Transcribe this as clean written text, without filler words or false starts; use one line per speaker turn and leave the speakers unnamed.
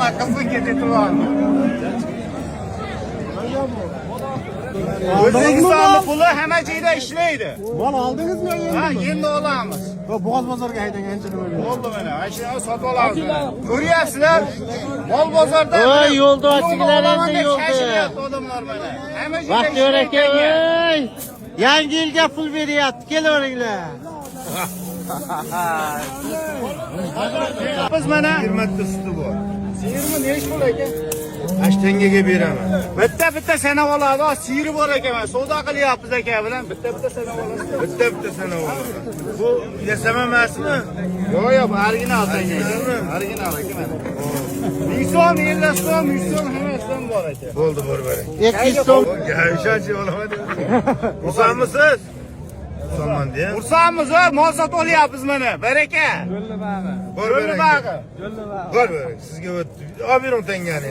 Allah kızın keteti var mı? O'zbekistonning puli hamma joyda ishlaydi.
Mal aldingizmi endi?
Ha, endi olamiz.
Bo'g'oz bozorga haydang ancha nima bo'ldi.
Bo'ldi mana, ashuni sotib olamiz. Ko'ryapsizlar? Mol bozorda.
Voy, yo'lda ochinglar endi yo'lda.
Shashilyapti odamlar mana. Hamma joyda
Vaqt yo'q ekan, voy. Yangi yilga pul beryapti, kelaveringlar.
Biz mana
20 ta suti bor.
20 nechi pul ekan?
8 tangaga beraman.
Bitta sanab oladi. Siri bor ekan. Savdo qilyapmiz aka bilan. Bitta sanab olasiz.
Bitta sanab olaman. Bu yasama emasmi?
Yo'q, original sangan. Original ekan. 100 so'm, 50 so'm, 100 so'm hammasidan bor ekan.
Bo'ldi, bor bering.
200 so'm.
Ishonchi olaman. Xursandmisiz? Xursandman deya.
Xursandmiz, mol sotib olyapmiz mana. Baraka.
Bor
Yo'lni
bering.
bag'i.
Bor bering. Sizga olib bering tangani.